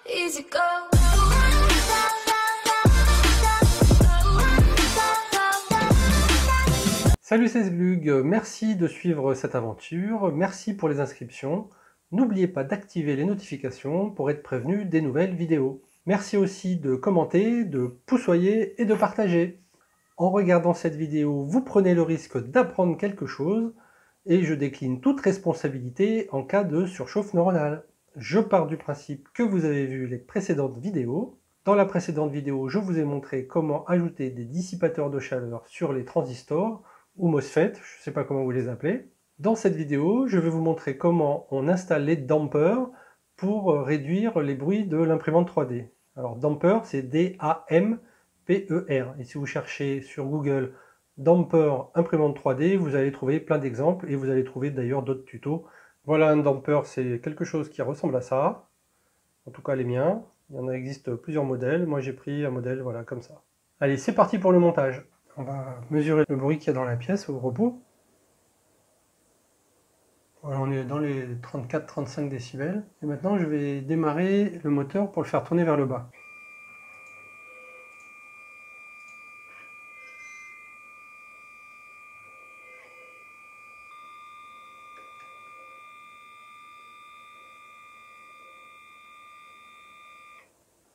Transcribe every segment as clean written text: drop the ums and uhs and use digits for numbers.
Easy go. Salut, c'est Zglug, merci de suivre cette aventure, merci pour les inscriptions. N'oubliez pas d'activer les notifications pour être prévenu des nouvelles vidéos. Merci aussi de commenter, de poussoyer et de partager. En regardant cette vidéo, vous prenez le risque d'apprendre quelque chose et je décline toute responsabilité en cas de surchauffe neuronale. Je pars du principe que vous avez vu les précédentes vidéos. Dans la précédente vidéo, je vous ai montré comment ajouter des dissipateurs de chaleur sur les transistors ou MOSFET, je ne sais pas comment vous les appelez. Dans cette vidéo, je vais vous montrer comment on installe les dampers pour réduire les bruits de l'imprimante 3D. Alors damper, c'est D-A-M-P-E-R. Et si vous cherchez sur Google damper imprimante 3D, vous allez trouver plein d'exemples et vous allez trouver d'ailleurs d'autres tutos. Voilà, un damper, c'est quelque chose qui ressemble à ça. En tout cas les miens. Il y en existe plusieurs modèles. Moi j'ai pris un modèle voilà comme ça. Allez, c'est parti pour le montage. On va mesurer le bruit qu'il y a dans la pièce au repos. Voilà, on est dans les 34-35 décibels. Et maintenant, je vais démarrer le moteur pour le faire tourner vers le bas.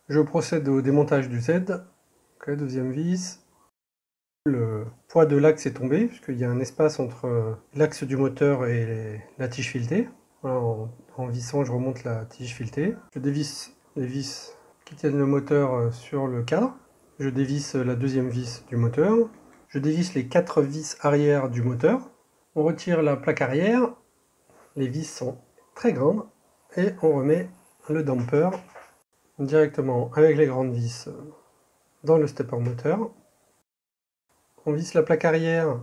Je procède au démontage du Z. Ok, deuxième vis. Le poids de l'axe est tombé, puisqu'il y a un espace entre l'axe du moteur et la tige filetée. Voilà, en vissant, je remonte la tige filetée. Je dévisse les vis qui tiennent le moteur sur le cadre. Je dévisse la deuxième vis du moteur. Je dévisse les 4 vis arrière du moteur. On retire la plaque arrière. Les vis sont très grandes. Et on remet le damper directement avec les grandes vis dans le stepper moteur. On visse la plaque arrière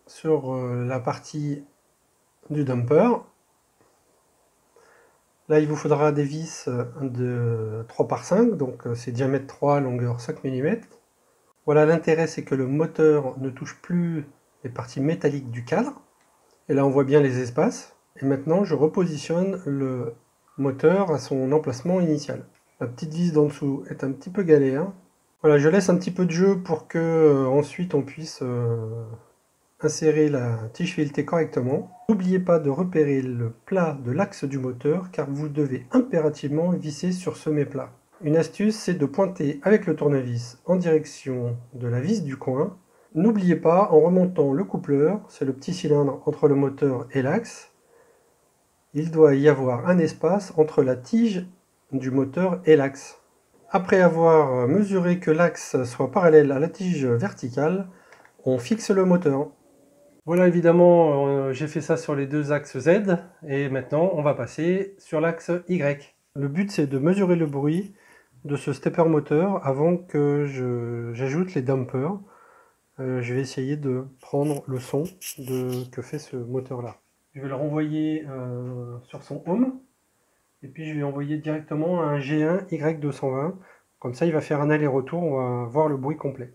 sur la partie du damper. Là, il vous faudra des vis de 3 par 5, donc c'est diamètre 3, longueur 5 mm. Voilà, l'intérêt, c'est que le moteur ne touche plus les parties métalliques du cadre. Et là, on voit bien les espaces. Et maintenant, je repositionne le moteur à son emplacement initial. La petite vis d'en dessous est un petit peu galère. Voilà, je laisse un petit peu de jeu pour que ensuite on puisse insérer la tige filetée correctement. N'oubliez pas de repérer le plat de l'axe du moteur car vous devez impérativement visser sur ce méplat. Une astuce, c'est de pointer avec le tournevis en direction de la vis du coin. N'oubliez pas, en remontant le coupleur, c'est le petit cylindre entre le moteur et l'axe, il doit y avoir un espace entre la tige du moteur et l'axe. Après avoir mesuré que l'axe soit parallèle à la tige verticale, on fixe le moteur. Voilà, évidemment, j'ai fait ça sur les deux axes Z, et maintenant on va passer sur l'axe Y. Le but, c'est de mesurer le bruit de ce stepper moteur avant que j'ajoute les dampers. Je vais essayer de prendre le son que fait ce moteur-là. Je vais le renvoyer sur son home, et puis je vais envoyer directement un G1 Y220. Comme ça, il va faire un aller-retour, on va voir le bruit complet.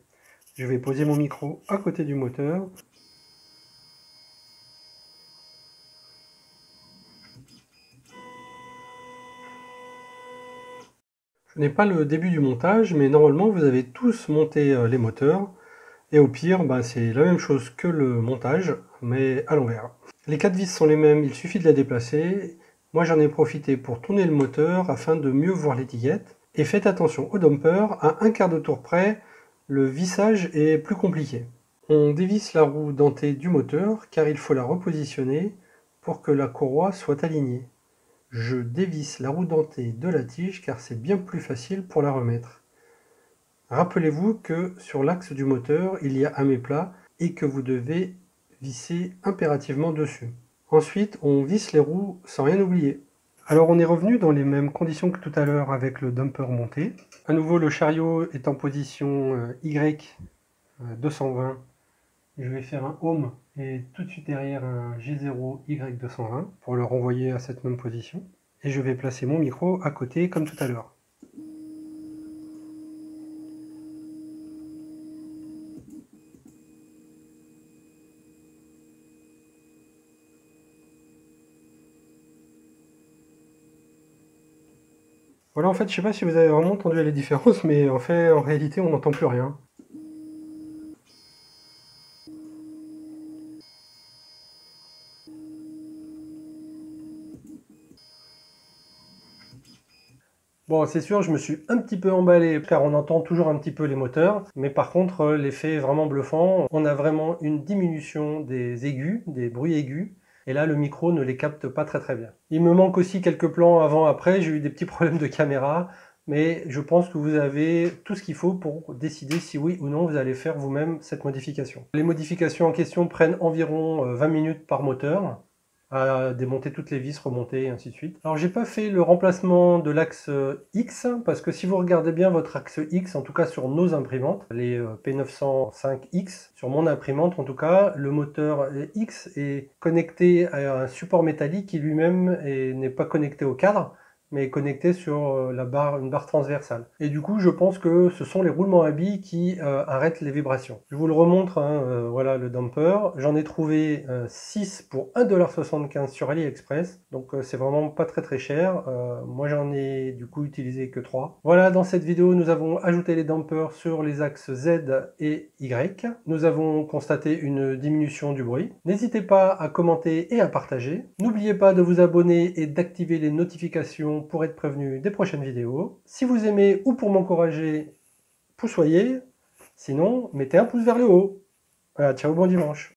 Je vais poser mon micro à côté du moteur. Je n'ai pas le début du montage, mais normalement vous avez tous monté les moteurs. Et au pire, c'est la même chose que le montage, mais à l'envers. Les 4 vis sont les mêmes, il suffit de la déplacer. Moi j'en ai profité pour tourner le moteur afin de mieux voir l'étiquette. Et faites attention au damper, à un quart de tour près, le vissage est plus compliqué. On dévisse la roue dentée du moteur car il faut la repositionner pour que la courroie soit alignée. Je dévisse la roue dentée de la tige car c'est bien plus facile pour la remettre. Rappelez-vous que sur l'axe du moteur, il y a un méplat et que vous devez visser impérativement dessus. Ensuite, on visse les roues sans rien oublier. Alors on est revenu dans les mêmes conditions que tout à l'heure avec le damper monté. À nouveau, le chariot est en position Y 220. Je vais faire un home et tout de suite derrière un G0 Y220 pour le renvoyer à cette même position. Et je vais placer mon micro à côté comme tout à l'heure. Voilà, en fait, je sais pas si vous avez vraiment entendu les différences, mais en fait, en réalité, on n'entend plus rien. Bon, c'est sûr, je me suis un petit peu emballé, car on entend toujours un petit peu les moteurs, mais par contre, l'effet est vraiment bluffant. On a vraiment une diminution des aigus, des bruits aigus, et là, le micro ne les capte pas très bien. Il me manque aussi quelques plans avant-après, j'ai eu des petits problèmes de caméra, mais je pense que vous avez tout ce qu'il faut pour décider si oui ou non vous allez faire vous-même cette modification. Les modifications en question prennent environ 20 minutes par moteur, à démonter toutes les vis, remonter et ainsi de suite. Alors j'ai pas fait le remplacement de l'axe X, parce que si vous regardez bien votre axe X, en tout cas sur nos imprimantes, les P905X, sur mon imprimante en tout cas, le moteur X est connecté à un support métallique qui lui-même n'est pas connecté au cadre, mais est connecté sur une barre transversale. Et du coup, je pense que ce sont les roulements à billes qui arrêtent les vibrations. Je vous le remontre, hein, voilà le damper. J'en ai trouvé 6 pour 1,75 $ sur AliExpress, donc c'est vraiment pas très cher. Moi j'en ai du coup utilisé que 3. Voilà, dans cette vidéo, nous avons ajouté les dampers sur les axes Z et Y. Nous avons constaté une diminution du bruit. N'hésitez pas à commenter et à partager. N'oubliez pas de vous abonner et d'activer les notifications pour être prévenu des prochaines vidéos. Si vous aimez ou pour m'encourager, poussoyez. Sinon, mettez un pouce vers le haut. Voilà, ciao, bon dimanche.